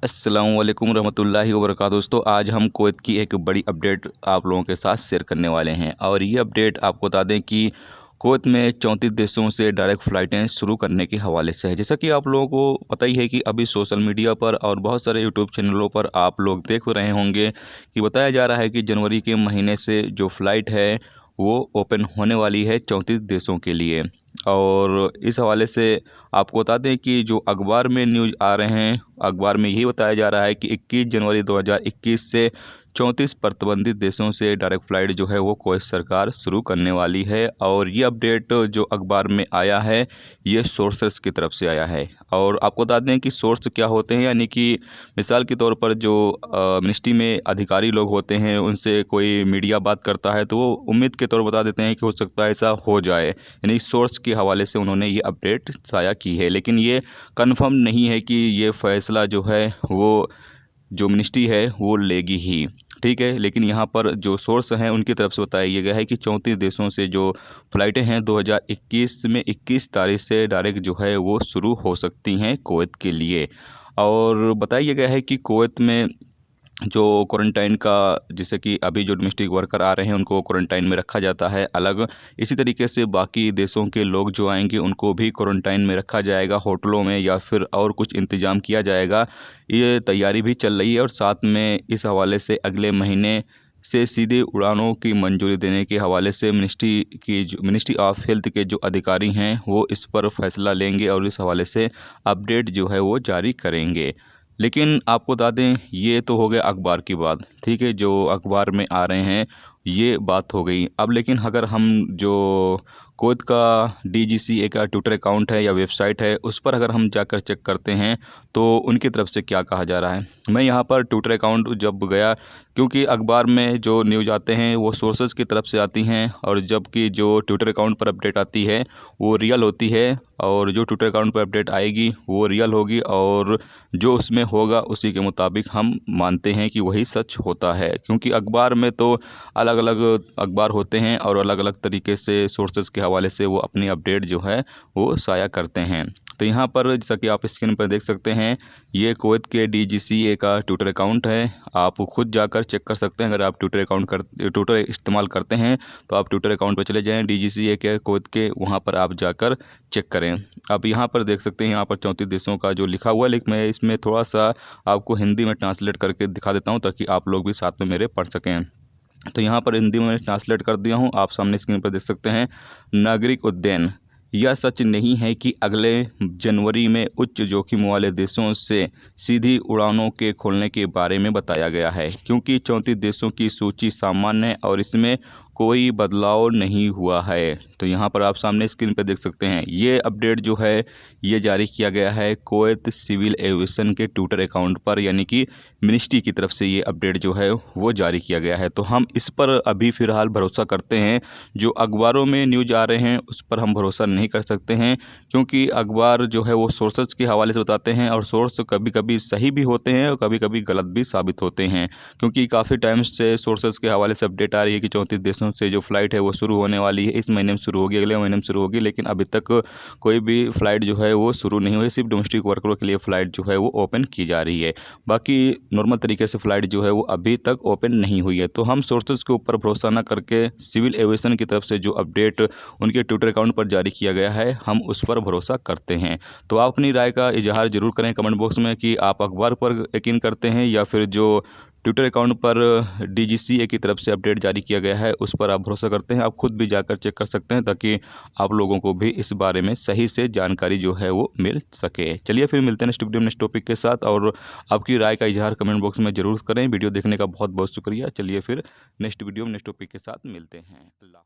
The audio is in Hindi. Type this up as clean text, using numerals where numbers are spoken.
अस्सलाम वालेकुम रहमतुल्लाहि व बरकातुहू। दोस्तों, आज हम कुवैत की एक बड़ी अपडेट आप लोगों के साथ शेयर करने वाले हैं और ये अपडेट आपको बता दें कि कुवैत में 34 देशों से डायरेक्ट फ़्लाइटें शुरू करने के हवाले से है। जैसा कि आप लोगों को पता ही है कि अभी सोशल मीडिया पर और बहुत सारे यूट्यूब चैनलों पर आप लोग देख रहे होंगे कि बताया जा रहा है कि जनवरी के महीने से जो फ़्लाइट है वो ओपन होने वाली है 34 देशों के लिए। और इस हवाले से आपको बता दें कि जो अखबार में न्यूज़ आ रहे हैं, अखबार में यही बताया जा रहा है कि 21 जनवरी 2021 से 34 प्रतिबंधित देशों से डायरेक्ट फ़्लाइट जो है वो कुवैत सरकार शुरू करने वाली है। और ये अपडेट जो अखबार में आया है ये सोर्सेस की तरफ से आया है। और आपको बता दें कि सोर्स क्या होते हैं, यानी कि मिसाल के तौर पर जो मिनिस्ट्री में अधिकारी लोग होते हैं उनसे कोई मीडिया बात करता है तो वो उम्मीद के तौर पर बता देते हैं कि हो सकता है ऐसा हो जाए, यानी सोर्स के हवाले से उन्होंने ये अपडेट साया की है। लेकिन ये कंफर्म नहीं है कि ये फ़ैसला जो है वो जो मिनिस्ट्री है वो लेगी ही, ठीक है। लेकिन यहाँ पर जो सोर्स हैं उनकी तरफ से बताया गया है कि 34 देशों से जो फ़्लाइटें हैं 2021 में 21 तारीख से डायरेक्ट जो है वो शुरू हो सकती हैं कुवैत के लिए। और बताया गया है कि कुवैत में जो क्वारंटाइन का, जैसे कि अभी जो डोमेस्टिक वर्कर आ रहे हैं उनको क्वारंटाइन में रखा जाता है अलग, इसी तरीके से बाकी देशों के लोग जो आएंगे उनको भी क्वारंटाइन में रखा जाएगा, होटलों में या फिर और कुछ इंतज़ाम किया जाएगा। ये तैयारी भी चल रही है और साथ में इस हवाले से अगले महीने से सीधे उड़ानों की मंजूरी देने के हवाले से मिनिस्ट्री ऑफ हेल्थ के जो अधिकारी हैं वो इस पर फैसला लेंगे और इस हवाले से अपडेट जो है वो जारी करेंगे। लेकिन आपको बता दें ये तो हो गया अखबार की बात, ठीक है, जो अखबार में आ रहे हैं ये बात हो गई। अब लेकिन अगर हम जो कुवैत का डीजीसीए का ट्विटर अकाउंट है या वेबसाइट है उस पर अगर हम जाकर चेक करते हैं तो उनकी तरफ से क्या कहा जा रहा है। मैं यहाँ पर ट्विटर अकाउंट जब गया, क्योंकि अखबार में जो न्यूज़ आते हैं वो सोर्सेज की तरफ से आती हैं और जबकि जो ट्विटर अकाउंट पर अपडेट आती है वो रियल होती है और जो ट्विटर अकाउंट पर अपडेट आएगी वो रियल होगी और जो उसमें होगा उसी के मुताबिक हम मानते हैं कि वही सच होता है। क्योंकि अखबार में तो अलग अलग अखबार होते हैं और अलग अलग तरीके से सोर्सेज के हवाले से वो अपनी अपडेट जो है वो साया करते हैं। तो यहाँ पर जैसा कि आप स्क्रीन पर देख सकते हैं ये कुवैत के डीजीसीए का ट्विटर अकाउंट है, आप खुद जाकर चेक कर सकते हैं। अगर आप ट्विटर इस्तेमाल करते हैं तो आप ट्विटर अकाउंट पर चले जाएं डीजीसीए के कुवैत के, वहाँ पर आप जाकर चेक करें। आप यहाँ पर देख सकते हैं यहाँ पर 34 देशों का जो लिखा हुआ है, लेकिन मैं इसमें थोड़ा सा आपको हिंदी में ट्रांसलेट करके दिखा देता हूँ ताकि आप लोग भी साथ में मेरे पढ़ सकें। तो यहाँ पर हिंदी में ट्रांसलेट कर दिया हूँ, आप सामने स्क्रीन पर देख सकते हैं। नागरिक उड्डयन, यह सच नहीं है कि अगले जनवरी में उच्च जोखिम वाले देशों से सीधी उड़ानों के खोलने के बारे में बताया गया है, क्योंकि 34 देशों की सूची सामान्य है और इसमें कोई बदलाव नहीं हुआ है। तो यहाँ पर आप सामने स्क्रीन पर देख सकते हैं ये अपडेट जो है ये जारी किया गया है कुवैत सिविल एविएशन के ट्विटर अकाउंट पर, यानी कि मिनिस्ट्री की तरफ से ये अपडेट जो है वो जारी किया गया है। तो हम इस पर अभी फ़िलहाल भरोसा करते हैं, जो अखबारों में न्यूज़ आ रहे हैं उस पर हम भरोसा नहीं कर सकते हैं, क्योंकि अखबार जो है वो सोर्सेज के हवाले से बताते हैं और सोर्स कभी कभी सही भी होते हैं और कभी कभी गलत भी साबित होते हैं। क्योंकि काफ़ी टाइम से सोर्सेज के हवाले से अपडेट आ रही है कि 34 देशों से जो फ़्लाइट है वो शुरू होने वाली है, इस महीने में शुरू होगी, अगले महीने में शुरू होगी, लेकिन अभी तक कोई भी फ़्लाइट जो है वो शुरू नहीं हुई। सिर्फ डोमेस्टिक वर्करों के लिए फ़्लाइट जो है वो ओपन की जा रही है, बाकी नॉर्मल तरीके से फ़्लाइट जो है वो अभी तक ओपन नहीं हुई है। तो हम सोर्सेज के ऊपर भरोसा न करके सिविल एविएशन की तरफ से जो अपडेट उनके ट्विटर अकाउंट पर जारी किया गया है हम उस पर भरोसा करते हैं। तो आप अपनी राय का इजहार ज़रूर करें कमेंट बॉक्स में कि आप अखबार पर यकीन करते हैं या फिर जो ट्विटर अकाउंट पर डीजीसीए की तरफ से अपडेट जारी किया गया है उस पर आप भरोसा करते हैं। आप खुद भी जाकर चेक कर सकते हैं ताकि आप लोगों को भी इस बारे में सही से जानकारी जो है वो मिल सके। चलिए फिर मिलते हैं नेक्स्ट वीडियो में नेक्स्ट टॉपिक के साथ, और आपकी राय का इजहार कमेंट बॉक्स में ज़रूर करें। वीडियो देखने का बहुत बहुत शुक्रिया। चलिए फिर नेक्स्ट वीडियो में नेक्स्ट टॉपिक के साथ मिलते हैं। अल्लाह।